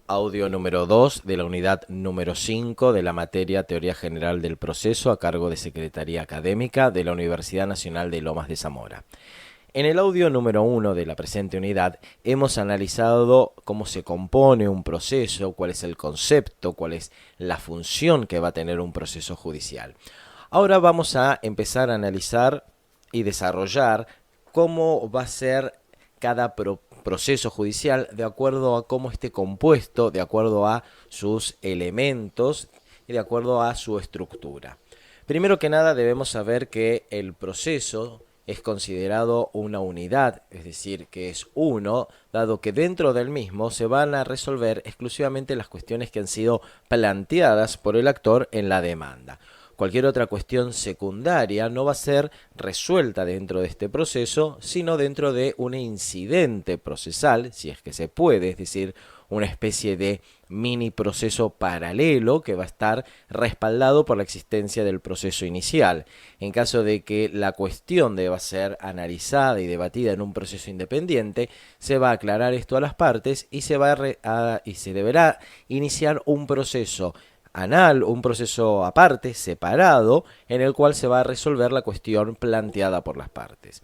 Audio número 2 de la unidad número 5 de la materia Teoría General del Proceso a cargo de Secretaría Académica de la Universidad Nacional de Lomas de Zamora. En el audio número 1 de la presente unidad hemos analizado cómo se compone un proceso, cuál es el concepto, cuál es la función que va a tener un proceso judicial. Ahora vamos a empezar a analizar y desarrollar cómo va a ser cada proceso judicial de acuerdo a cómo esté compuesto, de acuerdo a sus elementos y de acuerdo a su estructura. Primero que nada debemos saber que el proceso es considerado una unidad, es decir, que es uno, dado que dentro del mismo se van a resolver exclusivamente las cuestiones que han sido planteadas por el actor en la demanda. Cualquier otra cuestión secundaria no va a ser resuelta dentro de este proceso, sino dentro de un incidente procesal, si es que se puede, es decir, una especie de mini proceso paralelo que va a estar respaldado por la existencia del proceso inicial. En caso de que la cuestión deba ser analizada y debatida en un proceso independiente, se va a aclarar esto a las partes y se deberá iniciar un proceso anal, un proceso aparte, separado, en el cual se va a resolver la cuestión planteada por las partes.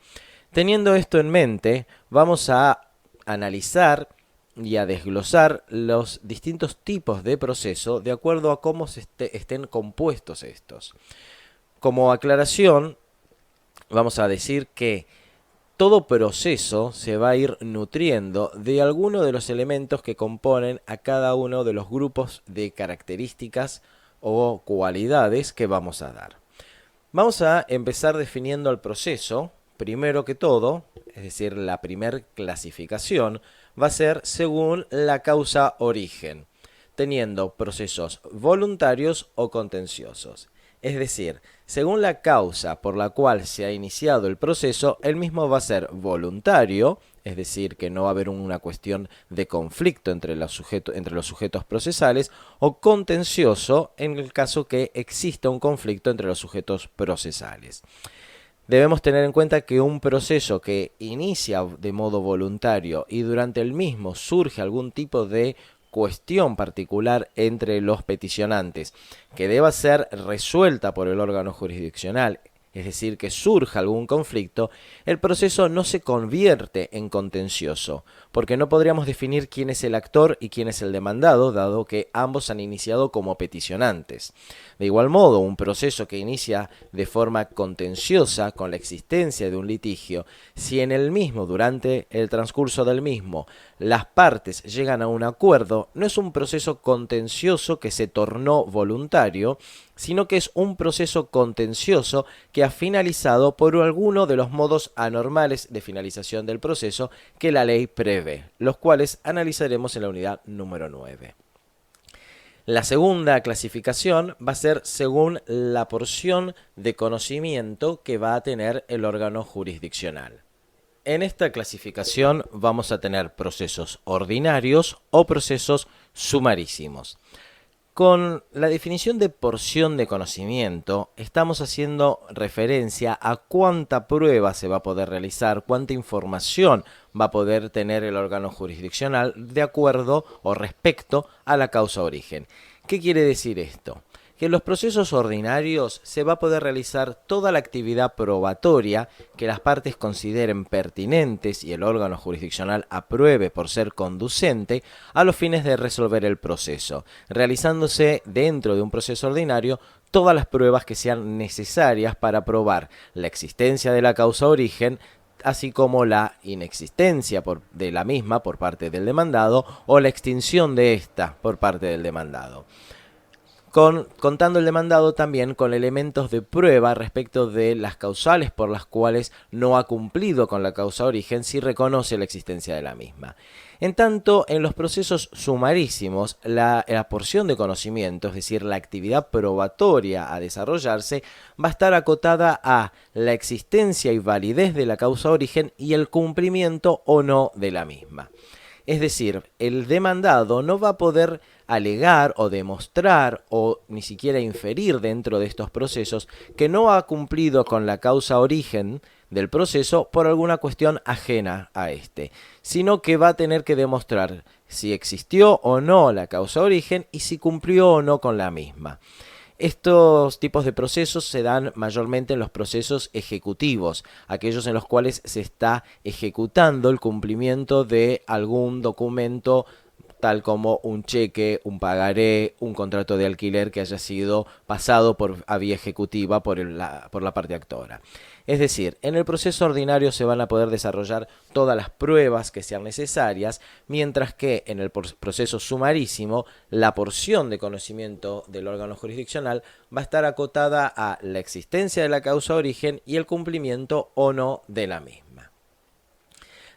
Teniendo esto en mente, vamos a analizar y a desglosar los distintos tipos de proceso de acuerdo a cómo estén compuestos estos. Como aclaración, vamos a decir que todo proceso se va a ir nutriendo de alguno de los elementos que componen a cada uno de los grupos de características o cualidades que vamos a dar. Vamos a empezar definiendo el proceso. Primero que todo, es decir, la primer clasificación va a ser según la causa origen, teniendo procesos voluntarios o contenciosos. Es decir, según la causa por la cual se ha iniciado el proceso, el mismo va a ser voluntario, es decir, que no va a haber una cuestión de conflicto entre los sujetos procesales, o contencioso en el caso que exista un conflicto entre los sujetos procesales. Debemos tener en cuenta que un proceso que inicia de modo voluntario y durante el mismo surge algún tipo de cuestión particular entre los peticionantes que deba ser resuelta por el órgano jurisdiccional, es decir, que surja algún conflicto, el proceso no se convierte en contencioso, porque no podríamos definir quién es el actor y quién es el demandado, dado que ambos han iniciado como peticionantes. De igual modo, un proceso que inicia de forma contenciosa con la existencia de un litigio, si en el mismo, durante el transcurso del mismo, las partes llegan a un acuerdo, no es un proceso contencioso que se tornó voluntario, sino que es un proceso contencioso que ha finalizado por alguno de los modos anormales de finalización del proceso que la ley prevé, los cuales analizaremos en la unidad número 9. La segunda clasificación va a ser según la porción de conocimiento que va a tener el órgano jurisdiccional. En esta clasificación vamos a tener procesos ordinarios o procesos sumarísimos. Con la definición de porción de conocimiento, estamos haciendo referencia a cuánta prueba se va a poder realizar, cuánta información va a poder tener el órgano jurisdiccional de acuerdo o respecto a la causa origen. ¿Qué quiere decir esto? Que en los procesos ordinarios se va a poder realizar toda la actividad probatoria que las partes consideren pertinentes y el órgano jurisdiccional apruebe por ser conducente a los fines de resolver el proceso, realizándose dentro de un proceso ordinario todas las pruebas que sean necesarias para probar la existencia de la causa origen, así como la inexistencia de la misma por parte del demandado o la extinción de esta por parte del demandado. Contando el demandado también con elementos de prueba respecto de las causales por las cuales no ha cumplido con la causa origen si reconoce la existencia de la misma. En tanto, en los procesos sumarísimos, la porción de conocimiento, es decir, la actividad probatoria a desarrollarse, va a estar acotada a la existencia y validez de la causa origen y el cumplimiento o no de la misma. Es decir, el demandado no va a poder alegar o demostrar o ni siquiera inferir dentro de estos procesos que no ha cumplido con la causa origen del proceso por alguna cuestión ajena a este, sino que va a tener que demostrar si existió o no la causa origen y si cumplió o no con la misma. Estos tipos de procesos se dan mayormente en los procesos ejecutivos, aquellos en los cuales se está ejecutando el cumplimiento de algún documento tal como un cheque, un pagaré, un contrato de alquiler que haya sido pasado a vía ejecutiva por la parte actora. Es decir, en el proceso ordinario se van a poder desarrollar todas las pruebas que sean necesarias, mientras que en el proceso sumarísimo la porción de conocimiento del órgano jurisdiccional va a estar acotada a la existencia de la causa origen y el cumplimiento o no de la misma.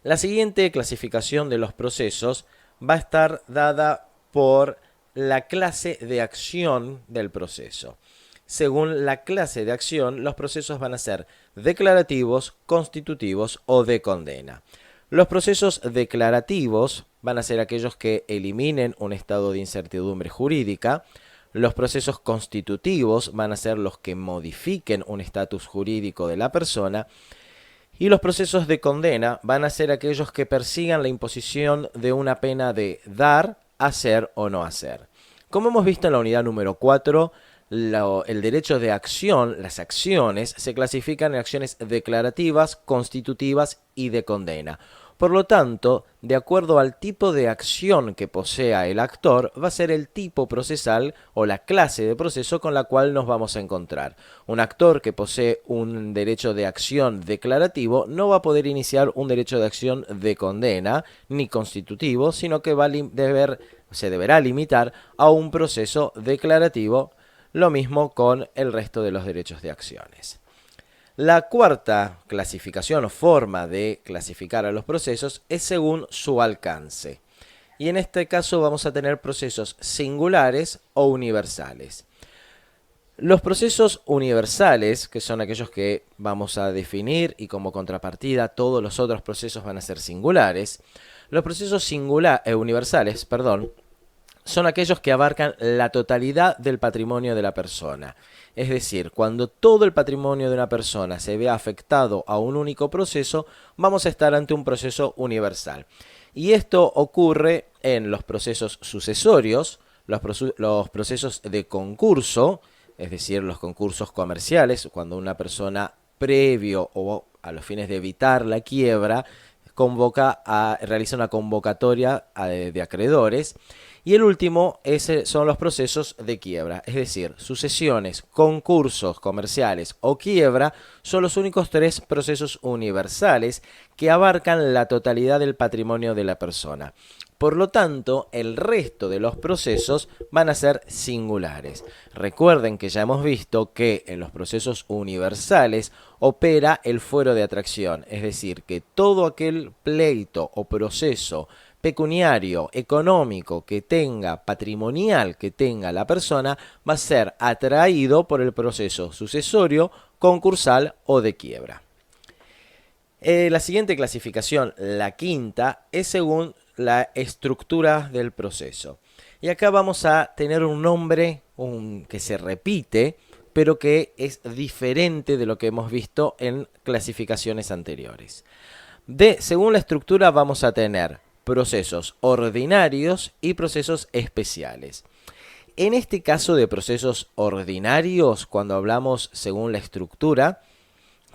La siguiente clasificación de los procesos va a estar dada por la clase de acción del proceso. Según la clase de acción, los procesos van a ser declarativos, constitutivos o de condena. Los procesos declarativos van a ser aquellos que eliminen un estado de incertidumbre jurídica. Los procesos constitutivos van a ser los que modifiquen un estatus jurídico de la persona. Y los procesos de condena van a ser aquellos que persigan la imposición de una pena de dar, hacer o no hacer. Como hemos visto en la unidad número 4, el derecho de acción, las acciones, se clasifican en acciones declarativas, constitutivas y de condena. Por lo tanto, de acuerdo al tipo de acción que posea el actor, va a ser el tipo procesal o la clase de proceso con la cual nos vamos a encontrar. Un actor que posee un derecho de acción declarativo no va a poder iniciar un derecho de acción de condena ni constitutivo, sino que se deberá limitar a un proceso declarativo, lo mismo con el resto de los derechos de acciones. La cuarta clasificación o forma de clasificar a los procesos es según su alcance. Y en este caso vamos a tener procesos singulares o universales. Los procesos universales, que son aquellos que vamos a definir y como contrapartida todos los otros procesos van a ser singulares, los procesos universales, son aquellos que abarcan la totalidad del patrimonio de la persona. Es decir, cuando todo el patrimonio de una persona se vea afectado a un único proceso, vamos a estar ante un proceso universal. Y esto ocurre en los procesos sucesorios, los procesos de concurso, es decir, los concursos comerciales, cuando una persona previo o a los fines de evitar la quiebra, realiza una convocatoria de acreedores. Y el último son los procesos de quiebra, es decir, sucesiones, concursos comerciales o quiebra son los únicos 3 procesos universales que abarcan la totalidad del patrimonio de la persona. Por lo tanto, el resto de los procesos van a ser singulares. Recuerden que ya hemos visto que en los procesos universales opera el fuero de atracción, es decir, que todo aquel pleito o proceso pecuniario, económico patrimonial que tenga la persona, va a ser atraído por el proceso sucesorio, concursal o de quiebra. La siguiente clasificación, la quinta, es según la estructura del proceso. Y acá vamos a tener un nombre que se repite, pero que es diferente de lo que hemos visto en clasificaciones anteriores. Según la estructura vamos a tener procesos ordinarios y procesos especiales. En este caso de procesos ordinarios, cuando hablamos según la estructura,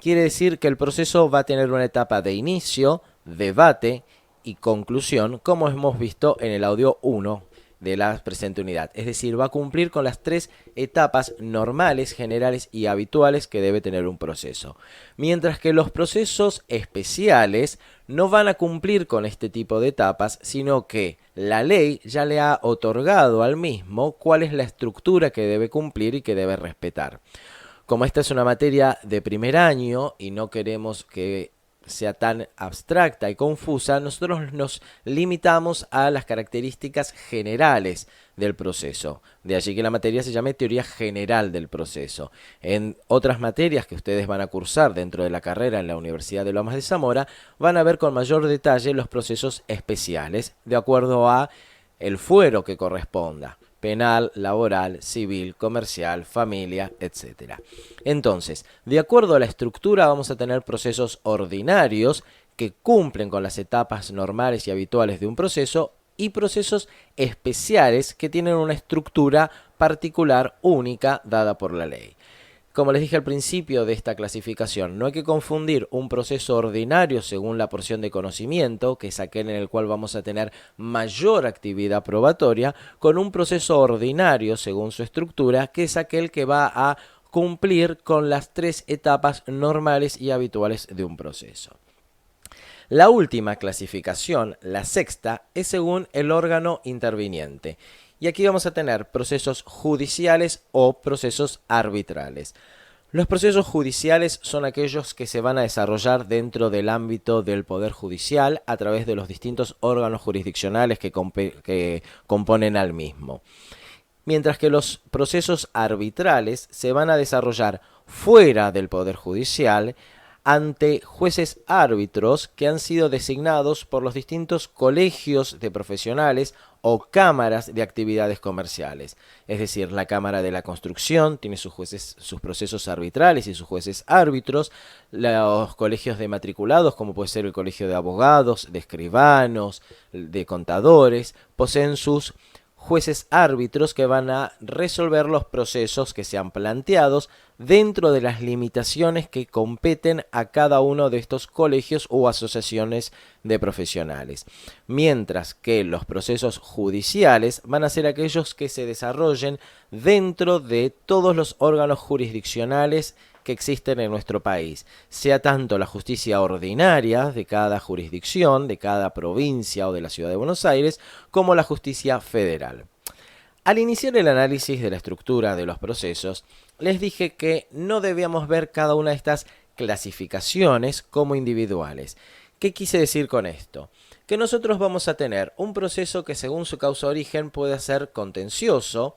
quiere decir que el proceso va a tener una etapa de inicio, debate y conclusión, como hemos visto en el audio 1 de la presente unidad. Es decir, va a cumplir con las 3 etapas normales, generales y habituales que debe tener un proceso. Mientras que los procesos especiales no van a cumplir con este tipo de etapas, sino que la ley ya le ha otorgado al mismo cuál es la estructura que debe cumplir y que debe respetar. Como esta es una materia de primer año y no queremos que sea tan abstracta y confusa, nosotros nos limitamos a las características generales del proceso. De allí que la materia se llame teoría general del proceso. En otras materias que ustedes van a cursar dentro de la carrera en la Universidad de Lomas de Zamora, van a ver con mayor detalle los procesos especiales, de acuerdo a el fuero que corresponda: penal, laboral, civil, comercial, familia, etc. Entonces, de acuerdo a la estructura, vamos a tener procesos ordinarios que cumplen con las etapas normales y habituales de un proceso, y procesos especiales que tienen una estructura particular, única, dada por la ley. Como les dije al principio de esta clasificación, no hay que confundir un proceso ordinario según la porción de conocimiento, que es aquel en el cual vamos a tener mayor actividad probatoria, con un proceso ordinario según su estructura, que es aquel que va a cumplir con las 3 etapas normales y habituales de un proceso. La última clasificación, la sexta, es según el órgano interviniente. Y aquí vamos a tener procesos judiciales o procesos arbitrales. Los procesos judiciales son aquellos que se van a desarrollar dentro del ámbito del Poder Judicial a través de los distintos órganos jurisdiccionales que componen al mismo. Mientras que los procesos arbitrales se van a desarrollar fuera del Poder Judicial, ante jueces árbitros que han sido designados por los distintos colegios de profesionales o cámaras de actividades comerciales. Es decir, la Cámara de la Construcción tiene sus jueces, sus procesos arbitrales y sus jueces árbitros. Los colegios de matriculados, como puede ser el Colegio de Abogados, de Escribanos, de Contadores, poseen sus jueces árbitros que van a resolver los procesos que sean planteados dentro de las limitaciones que competen a cada uno de estos colegios o asociaciones de profesionales. Mientras que los procesos judiciales van a ser aquellos que se desarrollen dentro de todos los órganos jurisdiccionales que existen en nuestro país, sea tanto la justicia ordinaria de cada jurisdicción, de cada provincia o de la ciudad de Buenos Aires, como la justicia federal. Al iniciar el análisis de la estructura de los procesos, les dije que no debíamos ver cada una de estas clasificaciones como individuales. ¿Qué quise decir con esto? Que nosotros vamos a tener un proceso que según su causa-origen puede ser contencioso,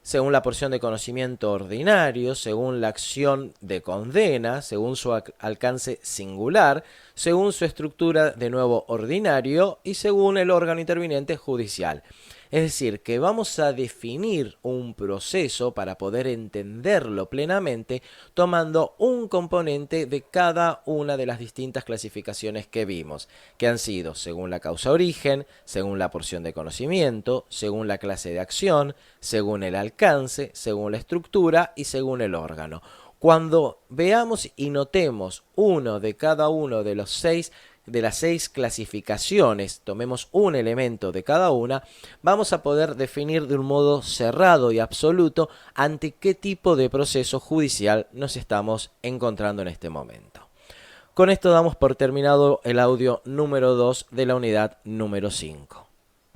según la porción de conocimiento ordinario, según la acción de condena, según su alcance singular, según su estructura de nuevo ordinario y según el órgano interviniente judicial. Es decir, que vamos a definir un proceso para poder entenderlo plenamente tomando un componente de cada una de las distintas clasificaciones que vimos, que han sido según la causa-origen, según la porción de conocimiento, según la clase de acción, según el alcance, según la estructura y según el órgano. Cuando veamos y notemos uno de cada uno de las 6 clasificaciones, tomemos un elemento de cada una, vamos a poder definir de un modo cerrado y absoluto ante qué tipo de proceso judicial nos estamos encontrando en este momento. Con esto damos por terminado el audio número 2 de la unidad número 5.